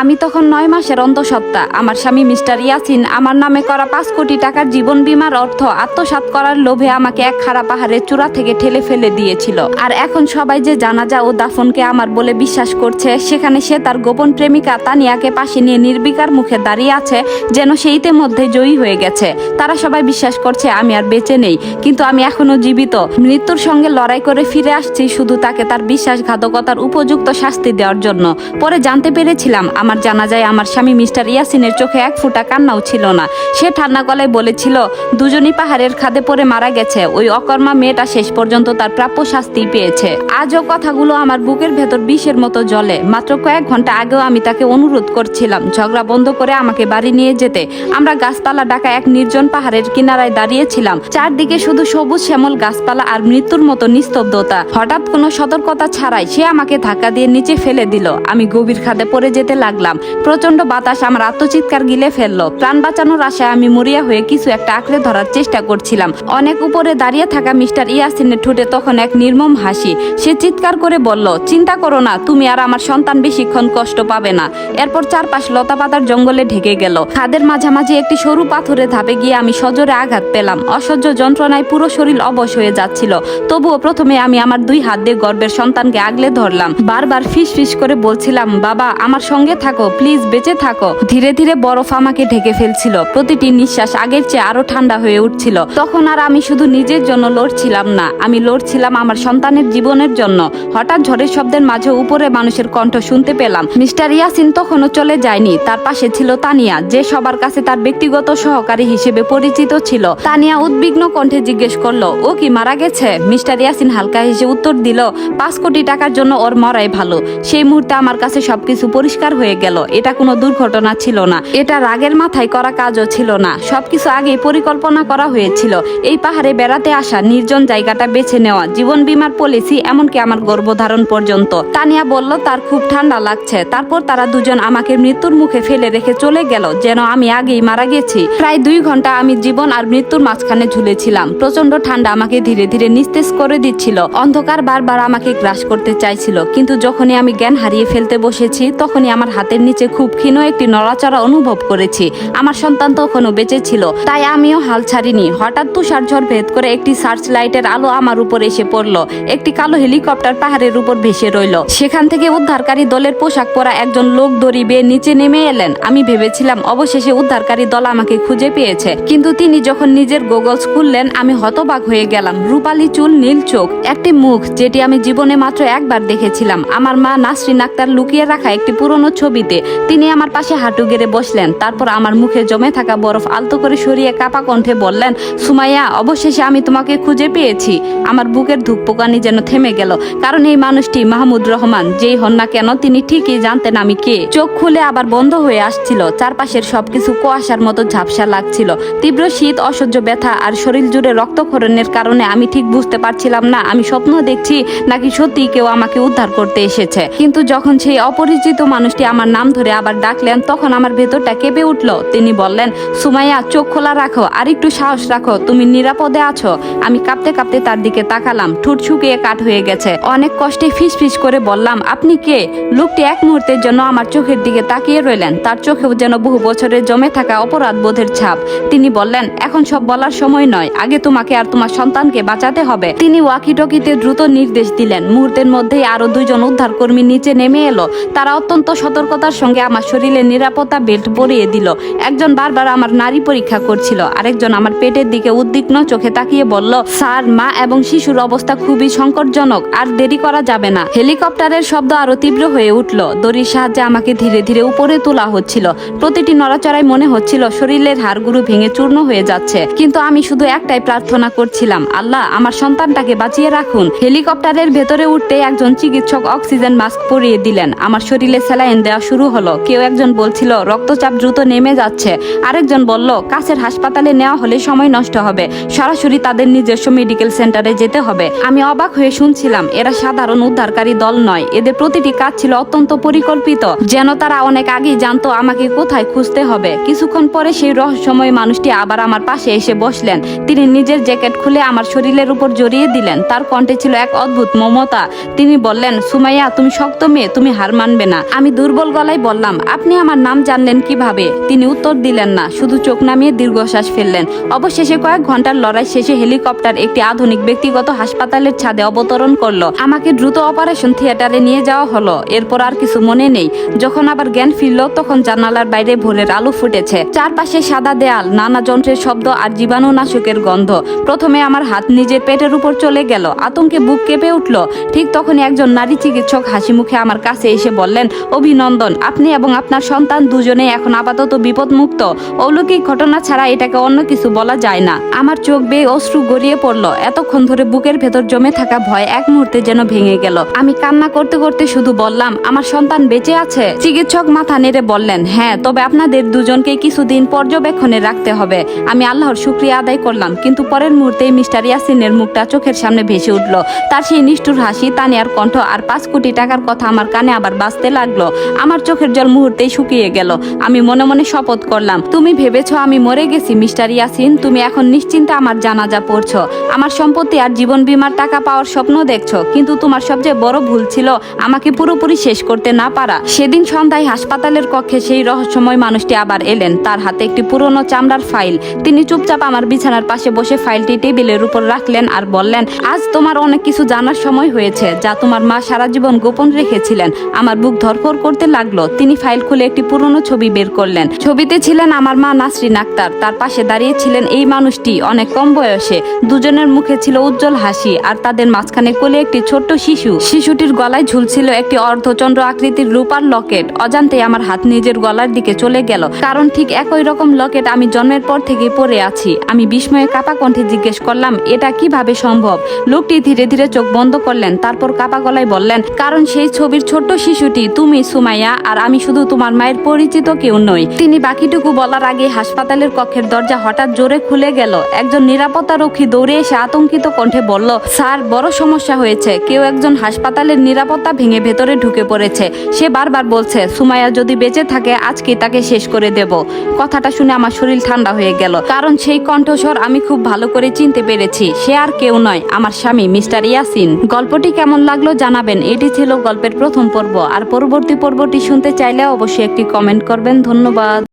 আমি তখন 9 মাসের অন্তঃসত্ত্বা। আমার স্বামী মিস্টার ইয়াসিন আমার নামে করা 5 কোটি টাকার জীবন বীমার অর্থ আত্মসাৎ করার লোভে আমাকে এক খাড়া পাহাড়ের চূড়া থেকে ঠেলে ফেলে দিয়েছিল। আর এখন সবাই যে জানাজা ও দাফনকে আমার বলে বিশ্বাস করছে, সেখানে সে তার গোপন প্রেমিকা তানিয়াকে পাশে নিয়ে নির্বিকার মুখে দাঁড়িয়ে আছে, যেন সে ইতিমধ্যে জয়ী হয়ে গেছে। তারা সবাই বিশ্বাস করছে আমি আর বেঁচে নেই, কিন্তু আমি এখনো জীবিত। মৃত্যুর সঙ্গে লড়াই করে ফিরে আসছি শুধু তাকে তার বিশ্বাসঘাতকতার উপযুক্ত শাস্তি দেওয়ার জন্য। পরে জানতে পেরেছিলাম আমার জানাজায় আমার স্বামী মিস্টার ইয়াসিনের চোখে এক ফোঁটা কান্নাও ছিল না। সে ঠান্ডা গলায় বলেছিল দুজনই পাহাড়ের খাদে পড়ে মারা গেছে। ওই অকর্মা মেয়েটা শেষ পর্যন্ত তার প্রাপ্য শাস্তি পেয়েছে। আজও কথাগুলো আমার বুকের ভেতর বিষের মতো জ্বলে। মাত্র কয়েক ঘন্টা আগেও আমি তাকে অনুরোধ করছিলাম ঝগড়া বন্ধ করে আমাকে বাড়ি নিয়ে যেতে। আমরা গাছপালা ঢাকা এক নির্জন পাহাড়ের কিনারায় দাঁড়িয়েছিলাম। চারদিকে শুধু সবুজ শ্যামল গাছপালা আর মৃত্যুর মতো নিস্তব্ধতা। হঠাৎ কোনো সতর্কতা ছাড়াই সে আমাকে ধাক্কা দিয়ে নিচে ফেলে দিল। আমি গভীর খাদে পড়ে যেতে লাগলাম। প্রচন্ড বাতাস আমার আত্মচিৎকার গিলে ফেললো। প্রাণ বাঁচানোর আশায় আমি মরিয়া হয়ে কিছু একটা আঁকড়ে ধরার চেষ্টা করছিলাম। অনেক উপরে দাঁড়িয়ে থাকা মিস্টার ইয়াসিনের ঠোঁটে তখন এক নির্মম হাসি। সে চিৎকার করে বলল, চিন্তা করো না, তুমি আর আমার সন্তান বেশিক্ষণ কষ্ট পাবে না। এরপর চারপাশ লতাপাতার জঙ্গলে ঢেকে গেল। খাদের মাঝামাঝি একটি সরু পাথরে ধাপে গিয়ে আমি সজোরে আঘাত পেলাম। অসহ্য যন্ত্রণায় পুরো শরীর অবশ হয়ে যাচ্ছিল। তবুও প্রথমে আমি আমার 2 হাত দিয়ে গর্ভের সন্তানকে আগলে ধরলাম। বারবার ফিস ফিস করে বলছিলাম, বাবা আমার সঙ্গে থাকো, প্লিজ বেঁচে থাকো। ধীরে ধীরে বরফ আমাকে ঢেকে ফেলছিল। প্রতিটি নিঃশ্বাস আগের চেয়ে আরো ঠান্ডা হয়ে উঠছিল। তখন আর আমি শুধু নিজের জন্য লড়ছিলাম না, আমি লড়ছিলাম আমার সন্তানের জীবনের জন্য। হঠাৎ ঝড়ের শব্দের মাঝে উপরে মানুষের কণ্ঠ শুনতে পেলাম। মিস্টার ইয়াসিন তখনও চলে যায়নি। তার পাশে ছিল তানিয়া, যে সবার কাছে তার ব্যক্তিগত সহকারী হিসেবে পরিচিত ছিল। তানিয়া উদ্বিগ্ন কণ্ঠে জিজ্ঞেস করলো, ও কি মারা গেছে? মিস্টার ইয়াসিন হালকা হেসে উত্তর দিল, 5 কোটি টাকার জন্য ওর মরাই ভালো। সেই মুহূর্তে আমার কাছে সবকিছু পরিষ্কার হয়ে গেল। এটা কোনো দুর্ঘটনা ছিল না, এটা রাগের মাথায় করা কাজও ছিল না। সবকিছু আগেই পরিকল্পনা করা হয়েছিল। এই পাহাড়ে বেড়াতে আসা, নির্জন জায়গাটা বেছে নেওয়া, জীবন বীমার পলিসি, এমনকি আমার গর্ভধারণ পর্যন্ত। তানিয়া বলল তার খুব ঠান্ডা লাগছে। তারপর তারা দুজন আমাকে মৃত্যুর মুখে ফেলে রেখে চলে গেল, যেন আমি আগেই মারা গেছি। প্রায় 2 ঘন্টা আমি জীবন আর মৃত্যুর মাঝখানে ঝুলেছিলাম। প্রচন্ড ঠান্ডা আমাকে ধীরে ধীরে নিস্তেজ করে দিচ্ছিল। অন্ধকার বারবার আমাকে গ্রাস করতে চাইছিল। কিন্তু যখনই আমি জ্ঞান হারিয়ে ফেলতে বসেছি, তখনই আমার হাতের নিচে খুব ক্ষীণ একটি নড়াচড়া অনুভব করেছি। আমার সন্তান তখনও বেঁচে ছিল, তাই আমিও হাল ছাড়িনি। হঠাৎ তুষার ঝড় ভেদ করে একটি সার্চ লাইটের আলো আমার উপর এসে পড়ল। একটি কালো হেলিকপ্টার পাহাড়ের উপর ভেসে রইল। সেখান থেকে উদ্ধারকারী দলের পোশাক পরা একজন লোক দড়ি বেয়ে নিচে নেমে এলেন। আমি ভেবেছিলাম অবশেষে উদ্ধারকারী দল আমাকে খুঁজে পেয়েছে, কিন্তু তিনি যখন নিজের গোগলস খুললেন, আমি হতবাক হয়ে গেলাম। রূপালী চুল, নীল চোখ, একটি মুখ যেটি আমি জীবনে মাত্র একবার দেখেছিলাম, আমার মা নাসরিন আক্তার লুকিয়ে রাখা একটি পুরনো ছবিতে। তিনি আমার পাশে হাঁটু গেড়ে বসলেন। তারপর আমার মুখে জমে থাকা বরফ আলতো করে সরিয়ে কাপা কণ্ঠে বললেন, সুমাইয়া, অবশেষে আমি তোমাকে খুঁজে পেয়েছি। আমার বুকের ধুকপুকানি যেন থেমে গেল, কারণ এই মানুষটি মাহমুদ রহমান যেই হন না কেন, তিনি ঠিকই জানতেন আমি কে। চোখ খুলে আবার বন্ধ হয়ে আসছিল। চারপাশের সবকিছু কুয়াশার মতো ঝাপসা লাগছিল। তীব্র শীত, অসহ্য ব্যথা আর শরীর জুড়ে রক্তক্ষরণের কারণে আমি ঠিক বুঝতে পারছিলাম না আমি স্বপ্ন দেখছি নাকি সত্যি কেউ আমাকে উদ্ধার করতে এসেছে। কিন্তু যখন সেই অপরিচিত মানুষটি আমার নাম ধরে আবার ডাকলেন, তখন আমার ভেতরটা কেঁপে উঠল। তিনি বললেন, সুমাইয়া, চোখ খোলা রাখো, আর একটু সাহস রাখো, তুমি নিরাপদে আছো। আমি কাঁপতে কাঁপতে তার দিকে তাকালাম। ঠোঁট শুকিয়ে কাঠ হয়ে গেছে। অনেক কষ্টে ফিস ফিস করে বললাম, আপনি কে? লোকটি এক মুহূর্তের জন্য আমার চোখের দিকে তাকিয়ে রইলেন। তার চোখেও যেন বহু বছরের জমে থাকা অপরাধ বোধের ছাপ। তিনি বললেন, এখন সব বলার সময় নয়, আগে তোমাকে আর তোমার সন্তানকে বাঁচাতে হবে। তিনি ওয়াকিটকিতে দ্রুত নির্দেশ দিলেন। মুহূর্তের মধ্যেই আরো 2 জন উদ্ধারকর্মী নিচে নেমে এলো। তারা অত্যন্ত সতর্কতার সঙ্গে আমার শরীরে নিরাপত্তা বেল্ট পরিয়ে দিল। একজন বারবার আমার নারী পরীক্ষা করছিল, আরেকজন আমার পেটের দিকে উদ্বিগ্ন চোখে তাকিয়ে বলল, স্যার, মা এবং শিশুর অবস্থা খুবই সংকটজনক, আর দেরি করা যাবে না। হেলিকপ্টারের শব্দ আরো তীব্র হয়ে উঠল। দড়ির সাহায্যে আমাকে ধীরে ধীরে উপরে তোলা হচ্ছিল। প্রতিটি নড়াচড়ায় মনে হচ্ছিল শরীরের হাড়গুলো ভেঙে চূর্ণ হয়ে যাচ্ছে। কিন্তু আমি শুধু একটাই প্রার্থনা করছিলাম, আল্লাহ, আমার সন্তানটাকে বাঁচিয়ে রাখুন। হেলিকপ্টারের ভেতরে উঠতে একজন চিকিৎসক অক্সিজেন মাস্ক পরিয়ে দিলেন। আমার শরীরে স্যালাইন দেওয়া শুরু হলো। কেউ একজন বলছিল রক্তচাপ দ্রুত নেমে যাচ্ছে, আরেকজন বলল কাছের হাসপাতালে নেওয়া হলে সময় নষ্ট হবে, সরাসরি তাদের নিজস্ব মেডিকেল সেন্টারে যেতে হবে। আমি অবাক হয়ে শুনছিলাম। এরা সাধারণ উদ্ধারকারী দল নয়, এদের প্রতিটি কাজ ছিল অত্যন্ত পরিকল্পিত, যেন তারা অনেক আগেই জানতো আমাকে কোথায় খুঁজতে হবে। কিছুক্ষণ পরে সেই রহস্যময় মানুষটি আবার আমার পাশে এসে বসলেন। তিনি নিজের জ্যাকেট খুলে আমার শরীরের উপর জড়িয়ে দিলেন। তার কণ্ঠে ছিল এক অদ্ভুত মমতা। তিনি বললেন, সুমাইয়া, তুমি শক্ত মেয়ে, তুমি হার মানবে না। আমি দুর্বল দুর্বল গলায় বললাম, আপনি আমার নাম জানলেন কিভাবে? তিনি উত্তর দিলেন না, শুধু চোখ নামিয়ে দীর্ঘশ্বাস ফেললেন। অবশেষে কয়েক ঘন্টার লড়াই শেষে হেলিকপ্টার একটি আধুনিক ব্যক্তিগত হাসপাতালের ছাদে অবতরণ করলো। আমাকে দ্রুত অপারেশন থিয়েটারে নিয়ে যাওয়া হলো। এরপর আর কিছু মনে নেই। যখন আবার জ্ঞান ফিরল তখন জানালার বাইরে ভোরের আলো ফুটেছে। চারপাশে সাদা দেয়াল, নানা যন্ত্রের শব্দ আর জীবাণুনাশকের গন্ধ। প্রথমে আমার হাত নিজের পেটের উপর চলে গেল। আতঙ্কে বুক কেঁপে উঠল। ঠিক তখনই একজন নারী চিকিৎসক হাসি মুখে আমার কাছে এসে বললেন, অভিনন্দন, আপনি এবং আপনার সন্তান দুজনেই এখন আপাতত বিপদমুক্ত। অলৌকিক ঘটনা ছাড়া এটাকে অন্য কিছু বলা যায় না। আমার চোখ বেয়ে অশ্রু গড়িয়ে পড়ল। এতক্ষণ ধরে বুকের ভেতর জমে থাকা ভয় এক মুহূর্তে যেন ভেঙে গেল। আমি কান্না করতে করতে শুধু বললাম, আমার সন্তান বেঁচে আছে? চিকিৎসক মাথা নেড়ে বললেন, হ্যাঁ, তবে আপনাদের দুজনকে কিছুদিন পর্যবেক্ষণে রাখতে হবে। আমি আল্লাহর শুকরিয়া আদায় করলাম, কিন্তু পরের মুহূর্তেই মিস্টার ইয়াসিনের মুখটা চোখের সামনে ভেসে উঠল। তার সেই নিষ্ঠুর হাসি, তানিয়ার কণ্ঠ আর 5 কোটি টাকার কথা আমার কানে আবার বাজতে লাগলো। আমার চোখের জল মুহূর্তেই শুকিয়ে গেল। আমি মনে মনে শপথ করলাম, তুমি ভেবেছো আমি মরে গেছি মিস্টার ইয়াসিন? তুমি এখন নিশ্চিন্তে আমার জানাজা পড়ছো, আমার সম্পত্তি আর জীবন বীমার টাকা পাওয়ার স্বপ্ন দেখছো, কিন্তু তোমার সবচেয়ে বড় ভুল ছিল আমাকে পুরোপুরি শেষ করতে না পারা। সেদিন সন্ধ্যায় হাসপাতালের কক্ষে সেই রহস্যময় মানুষটি আবার এলেন। তার হাতে একটি পুরনো চামড়ার ফাইল। তিনি চুপচাপ আমার বিছানার পাশে বসে ফাইলটি টেবিলের উপর রাখলেন আর বললেন, আজ তোমার অনেক কিছু জানার সময় হয়েছে, যা তোমার মা সারা জীবন গোপন রেখেছিলেন। আমার বুক ধরফর করতে লাগলো। তিনি ফাইল খুলে একটি পুরনো ছবি বের করলেন। ছবিতে ছিলেন আমার মা নাসরিন আক্তার, তার পাশে দাঁড়িয়ে ছিলেন এই মানুষটি, অনেক কম বয়সে। দুজনের মুখে ছিল উজ্জ্বল হাসি, আর তাদের মাঝখানে কোলে একটি ছোট্ট শিশু। শিশুটির গলায় ঝুলছিল একটি অর্ধচন্দ্র আকৃতির রূপার লকেট। অজান্তে আমার হাত নিজের গলার দিকে চলে গেল, কারণ ঠিক একই রকম লকেট আমি জন্মের পর থেকেই পরে আছি। আমি বিস্ময়ে কাপা কণ্ঠে জিজ্ঞেস করলাম, এটা কিভাবে সম্ভব? লোকটি ধীরে ধীরে চোখ বন্ধ করলেন, তারপর কাপা গলায় বললেন, কারণ সেই ছবির ছোট্ট শিশুটি তুমি সুমাইয়া, আর আমি শুধু তোমার মায়ের পরিচিত কেউ নই। তিনি বাকিটুকু বলার আগে হাসপাতালের কক্ষের দরজা হঠাৎ জোরে খুলে গেল। একজন নিরাপত্তারক্ষী দৌড়ে এসে আতঙ্কিত কণ্ঠে বলল, স্যার, বড় সমস্যা হয়েছে। কেউ একজন হাসপাতালের নিরাপত্তা ভেঙে ভেতরে ঢুকে পড়েছে। সে বারবার বলছে, সুমাইয়া যদি বেঁচে থাকে আজকে তাকে শেষ করে দেব। কথাটা শুনে আমার শরীর ঠান্ডা হয়ে গেল, কারণ সেই কণ্ঠস্বর আমি খুব ভালো করে চিনতে পেরেছি। সে আর কেউ নয়, আমার স্বামী মিস্টার ইয়াসিন। গল্পটি কেমন লাগলো জানাবেন। এটি ছিল গল্পের প্রথম পর্ব। আর পরবর্তী পর্বটি শুনতে চাইলে অবশ্যই একটি কমেন্ট করবেন। ধন্যবাদ।